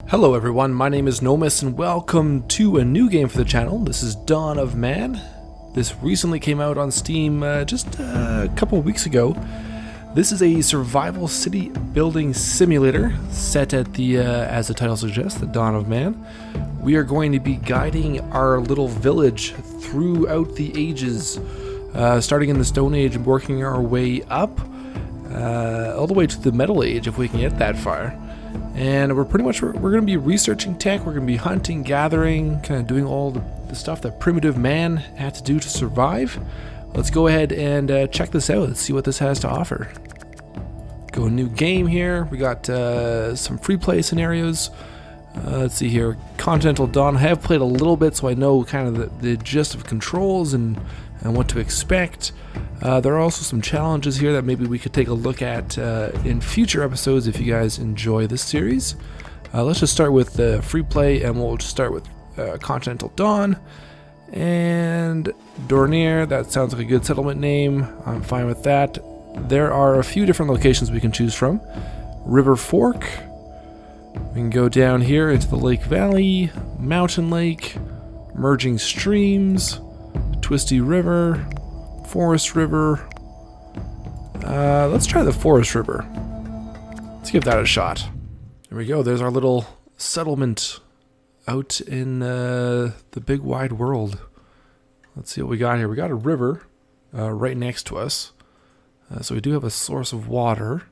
Hello everyone, my name is Nomis and welcome to a new game for the channel. This is Dawn of Man. This recently came out on Steam just a couple of weeks ago. This is a survival city building simulator set at the, as the title suggests, the Dawn of Man. We are going to be guiding our little village throughout the ages, starting in the Stone Age and working our way up, all the way to the Metal Age if we can get that far. And we're going to be researching tech, we're going to be hunting, gathering, kind of doing all the stuff that primitive man had to do to survive. Let's go ahead and check this out. Let's see what this has to offer. Go new game here. We got some free play scenarios. Let's see here. Continental Dawn. I have played a little bit, so I know kind of the gist of controls and what to expect. There are also some challenges here that maybe we could take a look at in future episodes if you guys enjoy this series. Let's just start with the free play, and we'll just start with Continental Dawn. And Dornier, that sounds like a good settlement name. I'm fine with that. There are a few different locations we can choose from. River Fork. We can go down here into the Lake Valley, Mountain Lake, Merging Streams, Twisty River, Forest River. Let's try the Forest River. Let's give that a shot. There we go. There's our little settlement out in the big wide world. Let's see what we got here. We got a river right next to us. So we do have a source of water,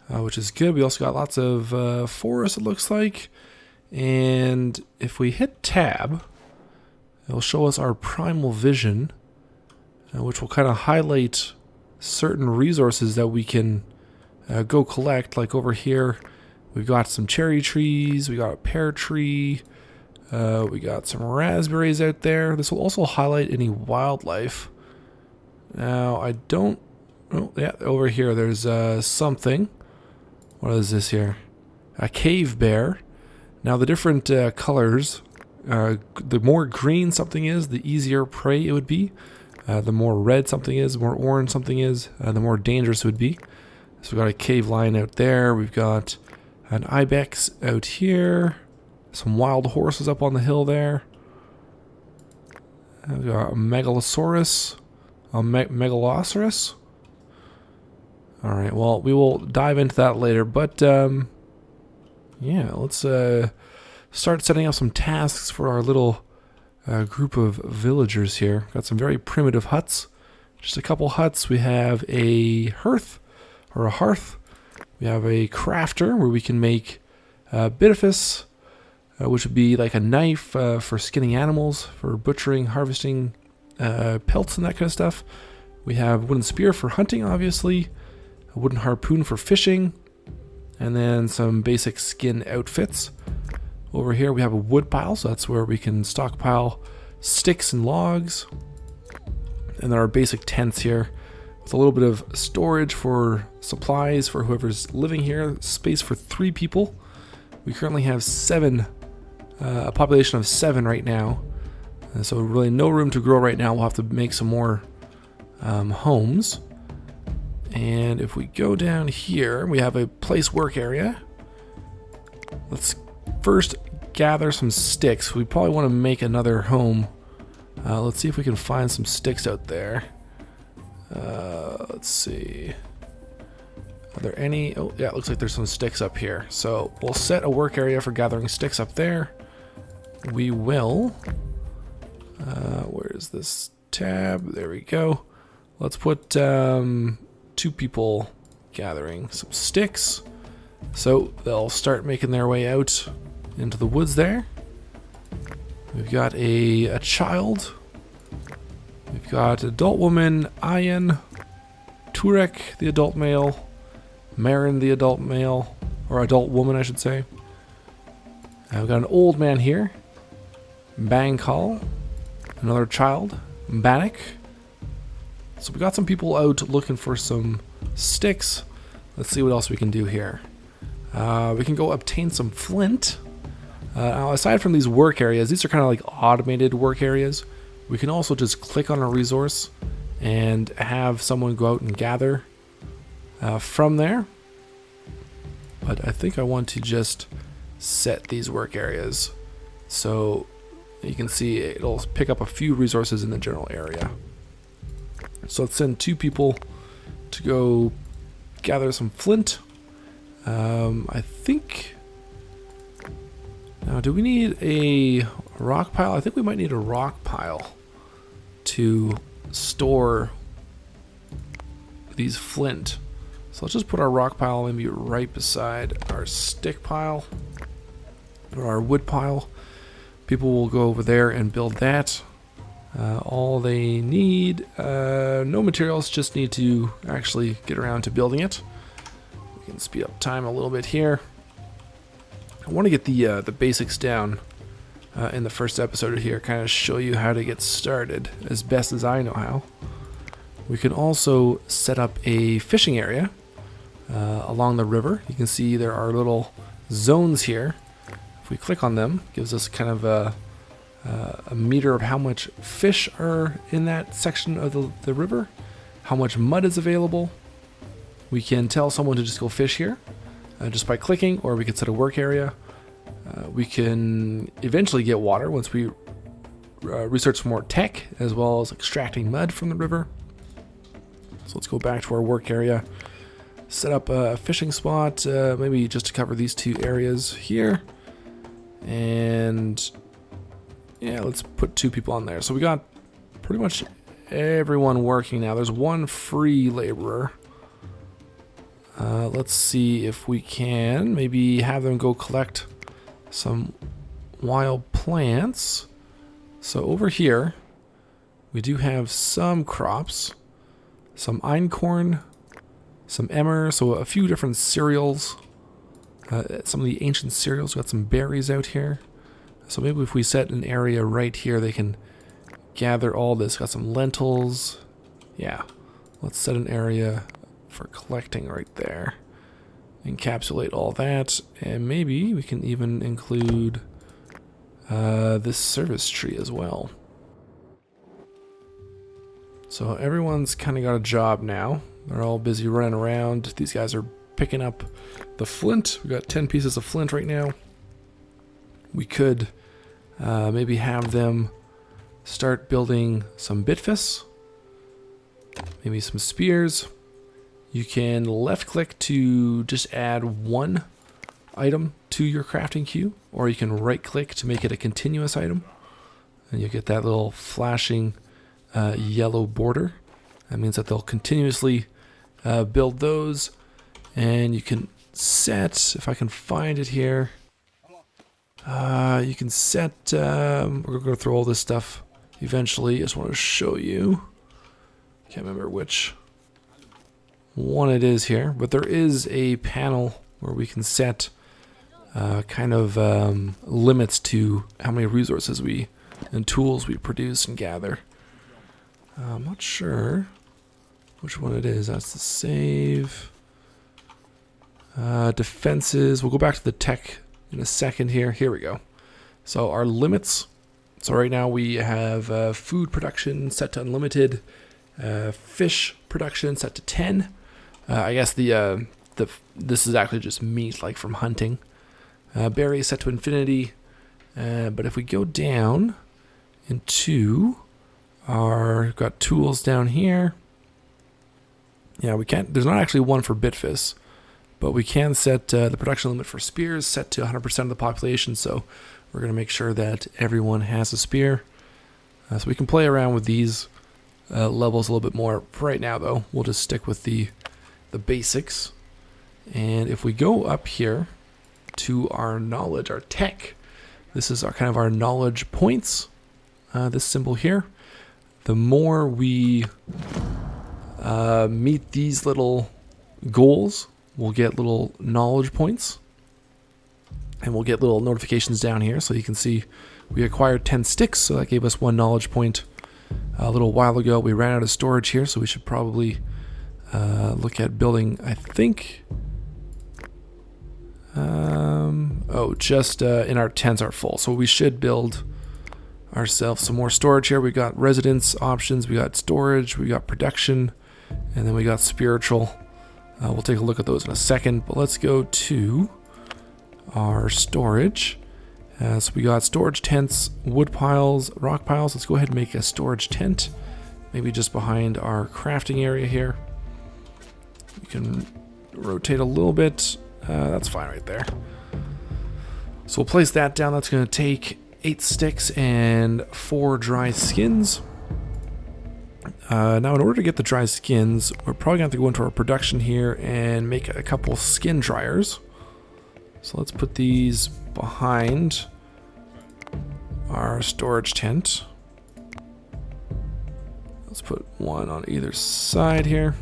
which is good. We also got lots of forest, it looks like. And if we hit tab, it'll show us our primal vision, which will kind of highlight certain resources that we can go collect. Like over here, we've got some cherry trees, we got a pear tree, we got some raspberries out there. This will also highlight any wildlife. Now, I don't... Oh, yeah, over here there's something. What is this here? A cave bear. Now, the different colors, the more green something is, the easier prey it would be. The more red something is, the more orange something is, the more dangerous it would be. So we've got a cave lion out there. We've got an ibex out here. Some wild horses up on the hill there. We've got a megalosaurus. A megalosaurus. Alright, well, we will dive into that later. But, yeah, let's start setting up some tasks for our little group of villagers here. Got some very primitive huts. Just a couple huts. We have a hearth, or a hearth. We have a crafter where we can make bitifice, which would be like a knife for skinning animals, for butchering, harvesting pelts and that kind of stuff. We have a wooden spear for hunting, obviously. A wooden harpoon for fishing. And then some basic skin outfits. Over here we have a wood pile, so that's where we can stockpile sticks and logs. And there are basic tents here with a little bit of storage for supplies for whoever's living here. Space for 3 people. We currently have 7, a population of 7 right now. And so really no room to grow right now. We'll have to make some more homes. And if we go down here, we have a place work area. Let's first gather some sticks. We probably want to make another home. Let's see if we can find some sticks out there. Let's see. Are there any? Oh, yeah, it looks like there's some sticks up here. So we'll set a work area for gathering sticks up there. We will. Where's this tab? There we go. Let's put 2 people gathering some sticks. So they'll start making their way out into the woods there. We've got a child. We've got adult woman, Ian, Turek, the adult male, Marin, the adult male, or adult woman, I should say. We've got an old man here, Bangkal, another child, Bannock. So we got some people out looking for some sticks. Let's see what else we can do here. We can go obtain some flint. Now, aside from these work areas, these are kind of like automated work areas. We can also just click on a resource and have someone go out and gather from there. But I think I want to just set these work areas. So you can see it'll pick up a few resources in the general area. So let's send 2 people to go gather some flint. I think... Now, do we need a rock pile? I think we might need a rock pile to store these flint. So let's just put our rock pile maybe right beside our stick pile or our wood pile. People will go over there and build that. All they need, no materials, just need to actually get around to building it. We can speed up time a little bit here. I want to get the basics down in the first episode here, kind of show you how to get started as best as I know how. We can also set up a fishing area along the river. You can see there are little zones here. If we click on them, it gives us kind of a meter of how much fish are in that section of the river, how much mud is available. We can tell someone to just go fish here just by clicking, or we can set a work area. We can eventually get water once we research for more tech, as well as extracting mud from the river. So let's go back to our work area, set up a fishing spot, maybe just to cover these 2 areas here. And yeah, let's put 2 people on there. So we got pretty much everyone working now. There's 1 free laborer. Let's see if we can maybe have them go collect some wild plants. So over here, we do have some crops, some einkorn, some emmer, so a few different cereals. Some of the ancient cereals. We've got some berries out here. So maybe if we set an area right here, they can gather all this. Got some lentils. Yeah, let's set an area for collecting right there. Encapsulate all that, and maybe we can even include this service tree as well. So everyone's kind of got a job now. They're all busy running around. These guys are picking up the flint. We got 10 pieces of flint right now. We could maybe have them start building some bitfists, maybe some spears. You can left click to just add 1 item to your crafting queue, or you can right click to make it a continuous item, and you get that little flashing yellow border. That means that they'll continuously build those. And you can set, if I can find it here, you can set, we're going to go through all this stuff eventually. I just want to show you. Can't remember which one it is here, but there is a panel where we can set kind of limits to how many resources and tools we produce and gather. I'm not sure which one it is. That's the save. Defenses. We'll go back to the tech in a second here. Here we go. So our limits. So right now we have food production set to unlimited, fish production set to 10. I guess this is actually just meat, like from hunting. Berries set to infinity. But if we go down into we've got tools down here. Yeah, we can't. There's not actually one for bitfists, but we can set the production limit for spears set to 100% of the population. So we're going to make sure that everyone has a spear. So we can play around with these levels a little bit more. For right now, though, we'll just stick with the basics. And if we go up here to our knowledge, our tech, this is our kind of our knowledge points. This symbol here. The more we meet these little goals, we'll get little knowledge points, and we'll get little notifications down here. So you can see we acquired 10 sticks, so that gave us 1 knowledge point a little while ago. We ran out of storage here, so we should probably look at building, I think, just in our tents are full, so we should build ourselves some more storage here. We got residence options, we got storage, we got production, and then we got spiritual. We'll take a look at those in a second, but let's go to our storage. So we got storage tents, wood piles, rock piles. Let's go ahead and make a storage tent. Maybe just behind our crafting area here. We can rotate a little bit. That's fine right there. So we'll place that down. That's going to take 8 sticks and 4 dry skins. Now in order to get the dry skins, we're probably going to have to go into our production here and make a couple skin dryers. So let's put these behind our storage tent. Let's put one on either side here.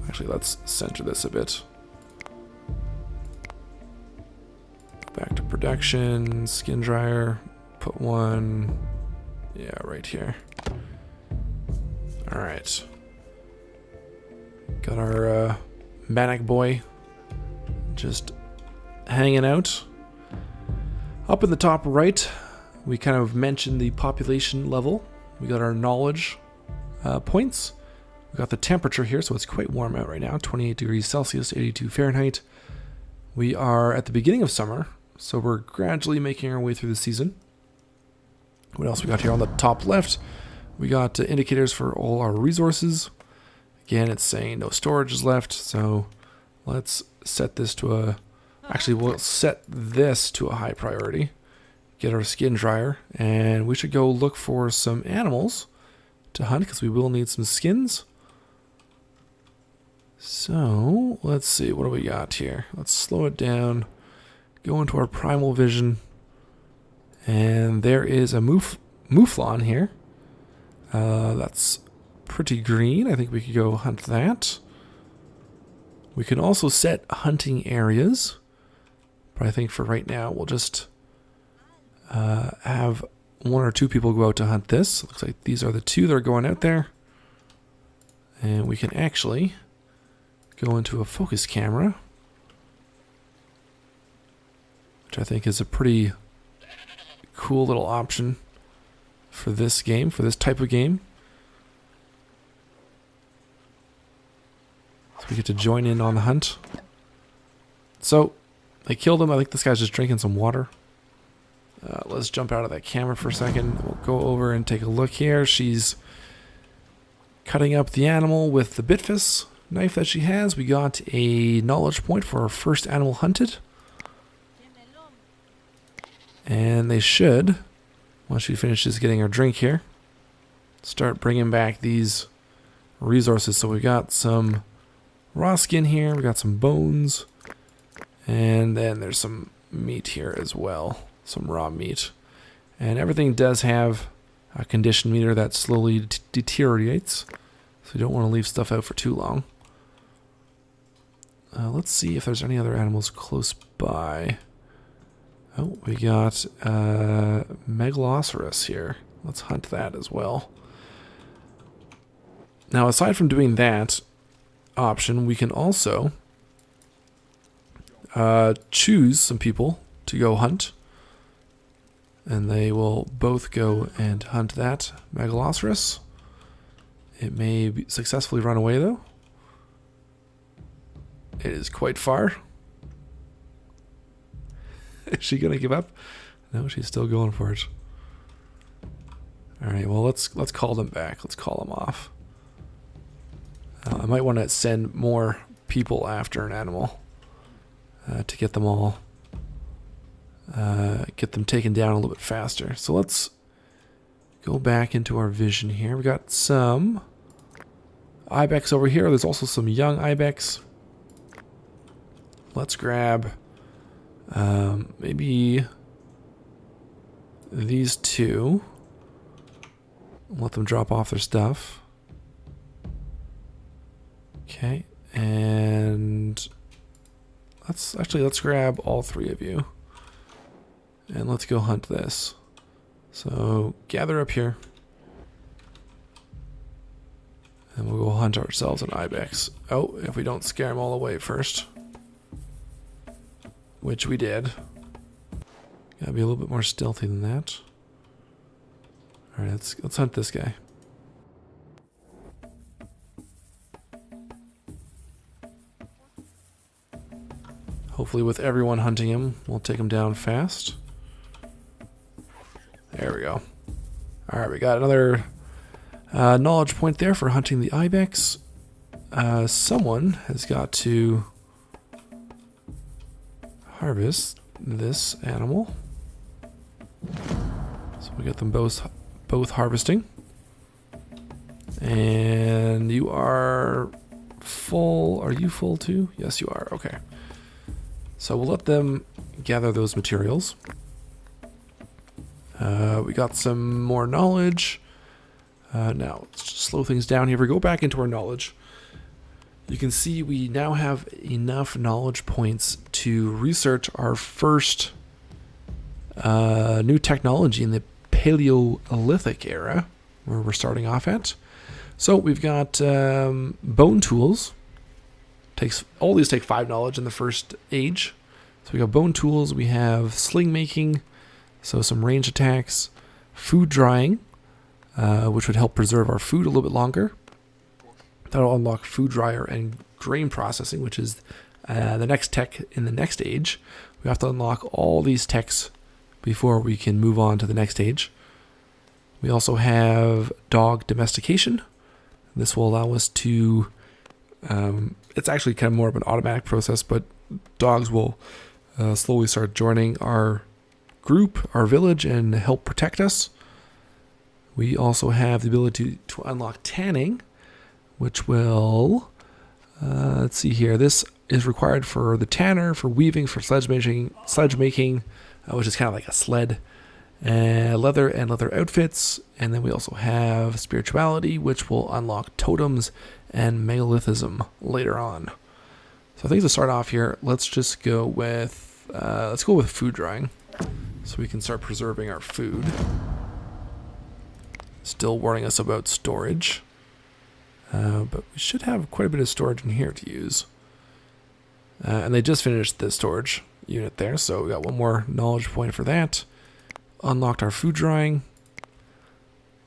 Actually, let's center this a bit. Back to production, skin dryer, put one, yeah, right here. All right. Got our Manic boy just hanging out. Up in the top right, we kind of mentioned the population level. We got our knowledge points. We got the temperature here, so it's quite warm out right now, 28 degrees Celsius, 82 Fahrenheit. We are at the beginning of summer, so we're gradually making our way through the season. What else we got here on the top left? We got indicators for all our resources. Again, it's saying no storage is left, so let's set this to a... Actually, we'll set this to a high priority. Get our skin dryer, and we should go look for some animals to hunt, because we will need some skins. So, let's see, what do we got here? Let's slow it down, go into our primal vision, and there is a mouflon here. That's pretty green. I think we could go hunt that. We can also set hunting areas, but I think for right now we'll just have 1 or 2 people go out to hunt this. Looks like these are the 2 that are going out there. And we can actually go into a focus camera, which I think is a pretty cool little option for this game, for this type of game. So we get to join in on the hunt. So, I killed him. I think this guy's just drinking some water. Let's jump out of that camera for a second. We'll go over and take a look here. She's cutting up the animal with the Bitfus knife that she has. We got a knowledge point for our first animal hunted. And they should, once she finishes getting her drink here, start bringing back these resources. So we got some raw skin here. We got some bones. And then there's some meat here as well. Some raw meat. And everything does have a condition meter that slowly deteriorates. So you don't want to leave stuff out for too long. Let's see if there's any other animals close by. Oh, we got Megaloceros here. Let's hunt that as well. Now, aside from doing that option, we can also choose some people to go hunt. And they will both go and hunt that Megaloceros. It may successfully run away, though. It is quite far. Is she going to give up? No, she's still going for it. All right, well, let's call them back. Let's call them off. I might want to send more people after an animal to get them all, get them taken down a little bit faster. So let's go back into our vision here. We got some ibex over here. There's also some young ibex. Let's grab maybe these 2. Let them drop off their stuff. Okay, and let's grab all 3 of you. And let's go hunt this. So gather up here. And we'll go hunt ourselves an ibex. Oh, if we don't scare them all away first. Which we did. Gotta be a little bit more stealthy than that. Alright, let's hunt this guy. Hopefully with everyone hunting him, we'll take him down fast. There we go. Alright, we got another knowledge point there for hunting the ibex. Someone has got to harvest this animal. So we got them both harvesting. And you are full. Are you full too? Yes, you are. Okay. So we'll let them gather those materials. We got some more knowledge. Now, let's just slow things down here. If we go back into our knowledge, you can see we now have enough knowledge points to research our first new technology in the Paleolithic era, where we're starting off at. So we've got bone tools. All these take 5 knowledge in the first age. So we got bone tools. We have sling making, so some range attacks, food drying, which would help preserve our food a little bit longer. That'll unlock food dryer and grain processing, which is the next tech in the next age. We have to unlock all these techs before we can move on to the next age. We also have dog domestication. This will allow us to, it's actually kind of more of an automatic process, but dogs will slowly start joining our group, our village, and help protect us. We also have the ability to unlock tanning, which will, let's see here, this is required for the tanner, for weaving, for sledge making, which is kind of like a sled, leather and leather outfits, and then we also have spirituality, which will unlock totems and megalithism later on. So I think to start off here, let's just go with food drying, so we can start preserving our food. Still warning us about storage, but we should have quite a bit of storage in here to use. And they just finished the storage unit there, so we got one more knowledge point for that. Unlocked our food drying.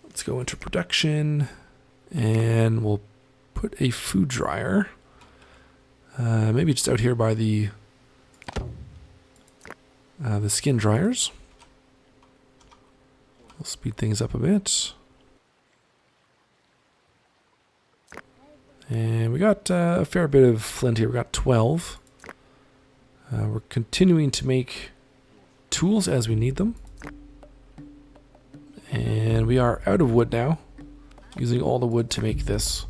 Let's go into production, and we'll put a food dryer, maybe just out here by the skin dryers. We'll speed things up a bit. And we got a fair bit of flint here. We got 12. We're continuing to make tools as we need them. And we are out of wood now, using all the wood to make this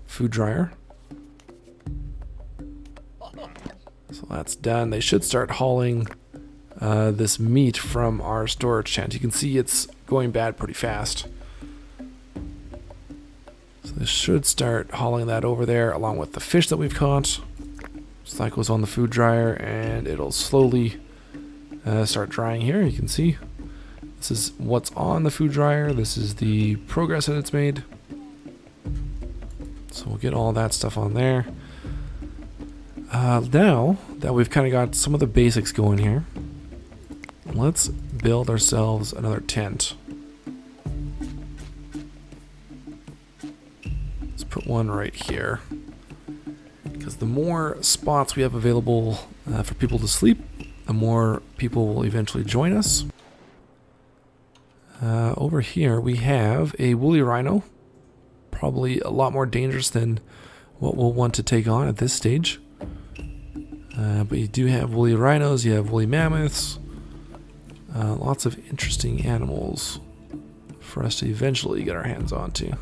food dryer. So that's done. They should start hauling this meat from our storage tent. You can see it's going bad pretty fast. So they should start hauling that over there along with the fish that we've caught. So that goes on the food dryer, and it'll slowly start drying here. You can see this is what's on the food dryer. This is the progress that it's made. So we'll get all that stuff on there. Now that we've kind of got some of the basics going here, let's build ourselves another tent. Let's put one right here, because the more spots we have available for people to sleep, the more people will eventually join us. Over here we have a woolly rhino, probably a lot more dangerous than what we'll want to take on at this stage. But you do have woolly rhinos, you have woolly mammoths, lots of interesting animals for us to eventually get our hands onto.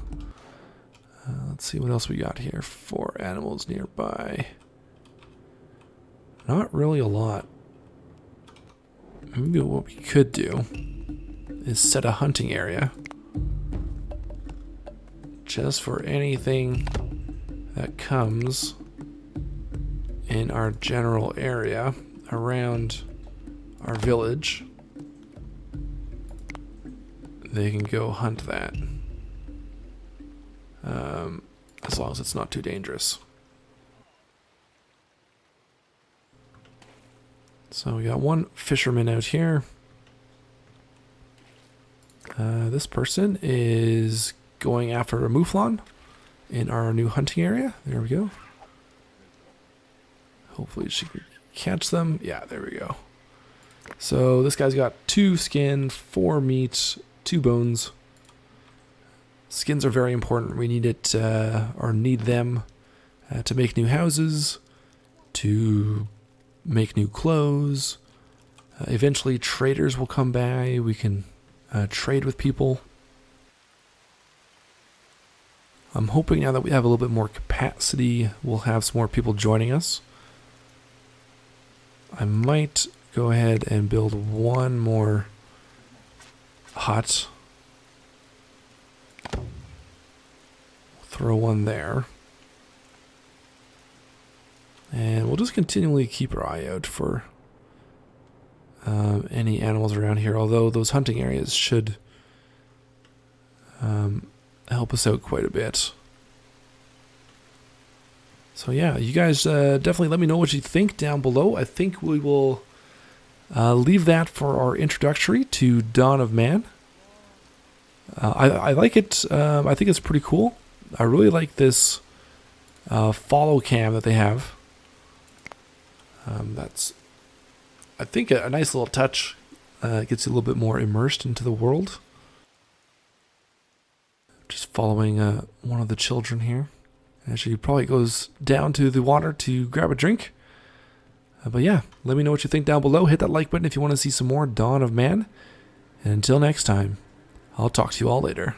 Let's see what else we got here for animals nearby. Not really a lot. Maybe what we could do is set a hunting area just for anything that comes in our general area around our village. They can go hunt that, as long as it's not too dangerous. So we got one fisherman out here. This person is going after a mouflon in our new hunting area. There we go. Hopefully she can catch them? Yeah, there we go. So this guy's got 2 skin, 4 meat, 2 bones. Skins are very important. We need it, or need them, to make new houses, to make new clothes. Eventually traders will come by. We can trade with people. I'm hoping now that we have a little bit more capacity, we'll have some more people joining us. I might go ahead and build one more hut. Throw one there. And we'll just continually keep our eye out for any animals around here, although those hunting areas should help us out quite a bit. So yeah, you guys definitely let me know what you think down below. I think we will leave that for our introductory to Dawn of Man. I like it. I think it's pretty cool. I really like this follow cam that they have. That's, I think, a nice little touch. Gets you a little bit more immersed into the world. Just following one of the children here. Actually, probably goes down to the water to grab a drink. But yeah, let me know what you think down below. Hit that like button if you want to see some more Dawn of Man. And until next time, I'll talk to you all later.